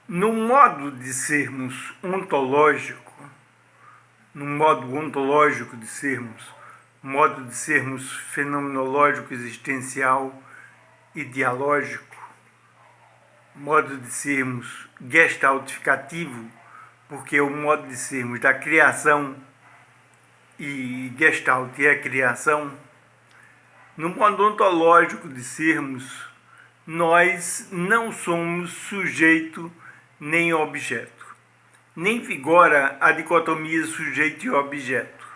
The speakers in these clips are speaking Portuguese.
No modo de sermos ontológico, no modo ontológico de sermos, modo de sermos fenomenológico, existencial e dialógico, modo de sermos gestaltificativo, porque é o modo de sermos da criação e gestalt é a criação. No modo ontológico de sermos, nós não somos sujeito nem objeto, nem vigora a dicotomia sujeito e objeto.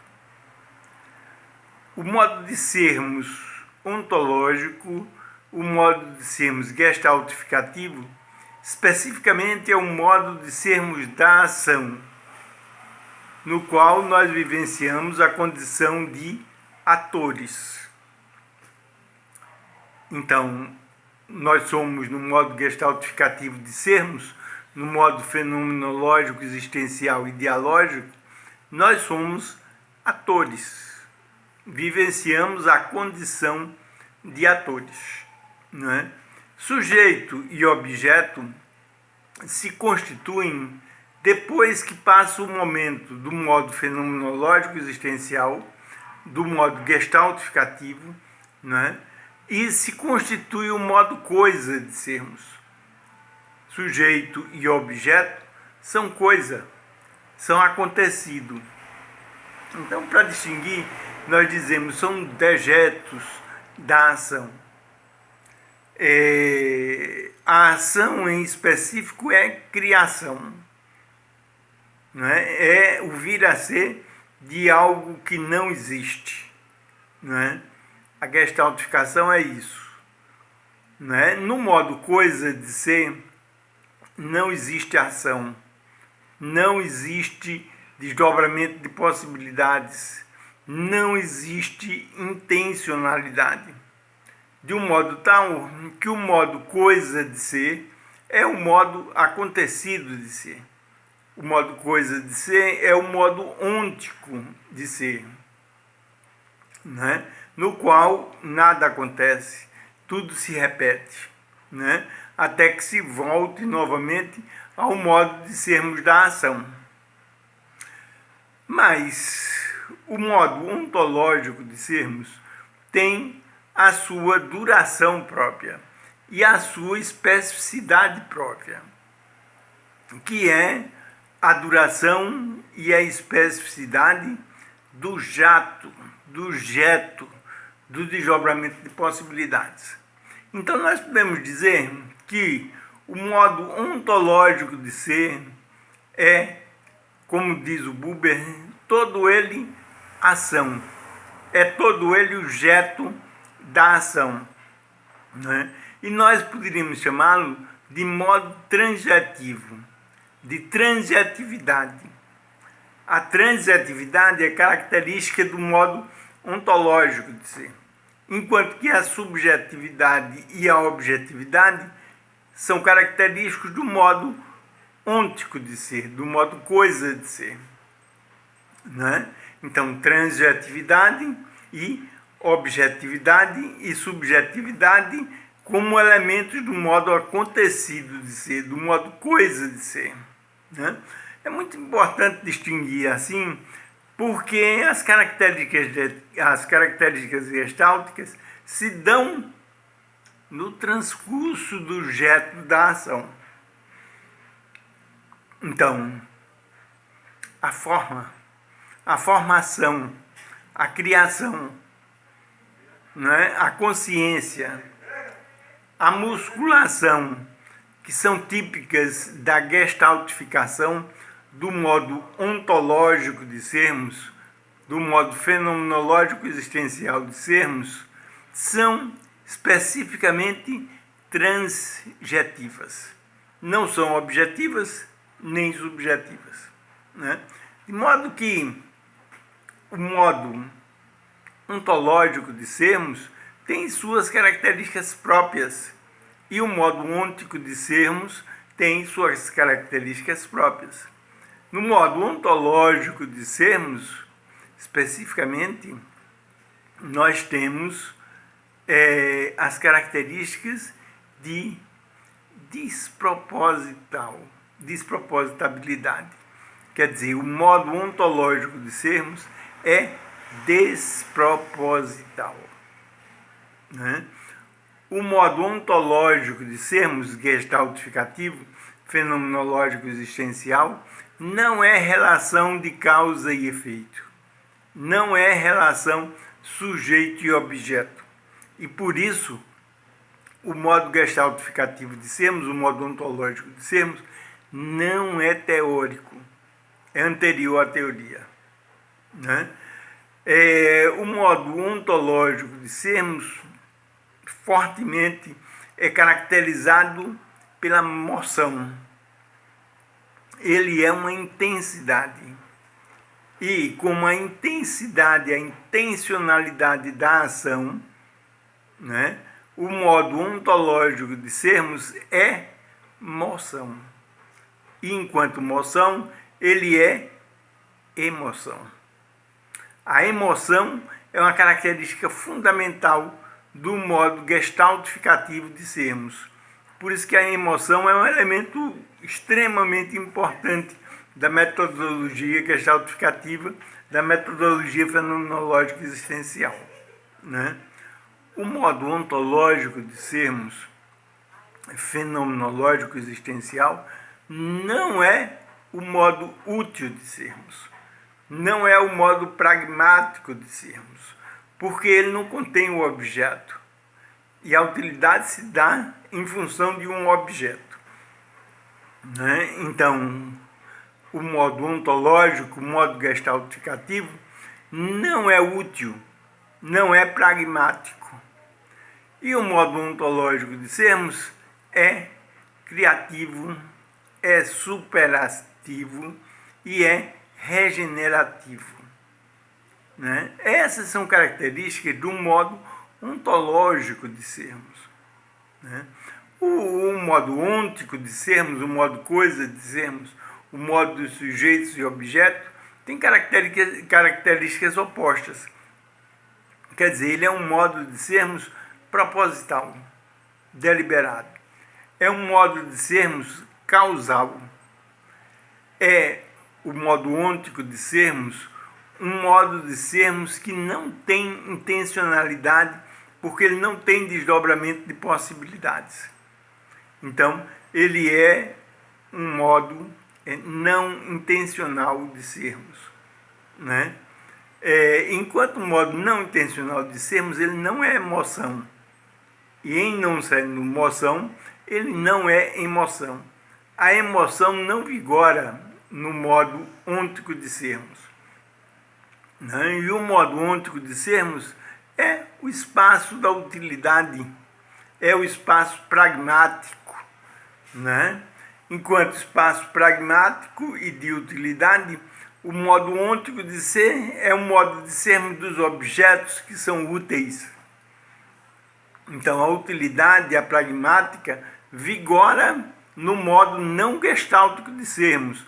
O modo de sermos ontológico, o modo de sermos gestaltificativo, especificamente é o modo de sermos da ação, no qual nós vivenciamos a condição de atores. Então, nós somos no modo gestaltificativo de sermos, no modo fenomenológico, existencial e dialógico, nós somos atores. Vivenciamos a condição de atores. Não é? Sujeito e objeto se constituem depois que passa o momento do modo fenomenológico existencial, do modo gestaltificativo, não é? E se constitui o modo coisa de sermos. Sujeito e objeto são coisa, são acontecido. Então, para distinguir, nós dizemos são dejetos da ação. A ação em específico é criação, não é? É o vir a ser de algo que não existe, não é? A gestaltificação é isso, não é? No modo coisa de ser, não existe ação, não existe desdobramento de possibilidades, não existe intencionalidade. De um modo tal que o modo coisa de ser é o modo acontecido de ser. O modo coisa de ser é o modo ôntico de ser, né? No qual nada acontece, tudo se repete, né? Até que se volte novamente ao modo de sermos da ação. Mas o modo ontológico de sermos tem a sua duração própria e a sua especificidade própria, que é a duração e a especificidade do jato, do jeto, do desdobramento de possibilidades. Então nós podemos dizer que o modo ontológico de ser é, como diz o Buber, todo ele ação, é todo ele o jeto da ação, né? E nós poderíamos chamá-lo de modo transjetivo, de transjetividade. A transjetividade é característica do modo ontológico de ser, enquanto que a subjetividade e a objetividade são característicos do modo ôntico de ser, do modo coisa de ser, né? Então, transjetividade e objetividade e subjetividade como elementos do modo acontecido de ser, do modo coisa de ser, né? É muito importante distinguir assim, porque as características gestálticas se dão no transcurso do jeto da ação. Então, a forma, a formação, a criação, né? A consciência, a musculação, que são típicas da gestaltificação, do modo ontológico de sermos, do modo fenomenológico existencial de sermos, são especificamente transjetivas. Não são objetivas nem subjetivas, né? De modo que o modo ontológico de sermos tem suas características próprias e o modo ôntico de sermos tem suas características próprias. No modo ontológico de sermos, especificamente, nós temos as características de desproposital, despropositabilidade. Quer dizer, o modo ontológico de sermos é desproposital, né? O modo ontológico de sermos gestaltificativo, fenomenológico existencial, não é relação de causa e efeito, não é relação sujeito e objeto. E por isso, o modo gestaltificativo de sermos, o modo ontológico de sermos, não é teórico, é anterior à teoria, né? O modo ontológico de sermos fortemente é caracterizado pela moção. Ele é uma intensidade. E como a intensidade, a intencionalidade da ação, né, o modo ontológico de sermos é moção. E enquanto moção, ele é emoção. A emoção é uma característica fundamental do modo gestaltificativo de sermos. Por isso que a emoção é um elemento extremamente importante da metodologia gestaltificativa, da metodologia fenomenológica existencial, né? O modo ontológico de sermos, fenomenológico existencial, não é o modo útil de sermos, não é o modo pragmático de sermos, porque ele não contém o objeto. E a utilidade se dá em função de um objeto, né? Então, o modo ontológico, o modo gestaltificativo, não é útil, não é pragmático. E o modo ontológico de sermos é criativo, é superativo e é regenerativo, né? Essas são características do modo ontológico de sermos, né? O modo ôntico de sermos, o modo coisa de sermos, o modo dos sujeitos e objetos, tem características opostas. Quer dizer, ele é um modo de sermos proposital, deliberado. É um modo de sermos causal. É o modo ôntico de sermos, um modo de sermos que não tem intencionalidade, porque ele não tem desdobramento de possibilidades. Então, ele é um modo não intencional de sermos, né? Enquanto o modo não intencional de sermos, ele não é emoção. E em não sendo moção, ele não é emoção. A emoção não vigora no modo ôntico de sermos, né? E o modo ôntico de sermos é o espaço da utilidade, é o espaço pragmático, né? Enquanto espaço pragmático e de utilidade, o modo ôntico de ser é o modo de sermos dos objetos que são úteis. Então, a utilidade, a pragmática, vigora no modo não gestáltico de sermos,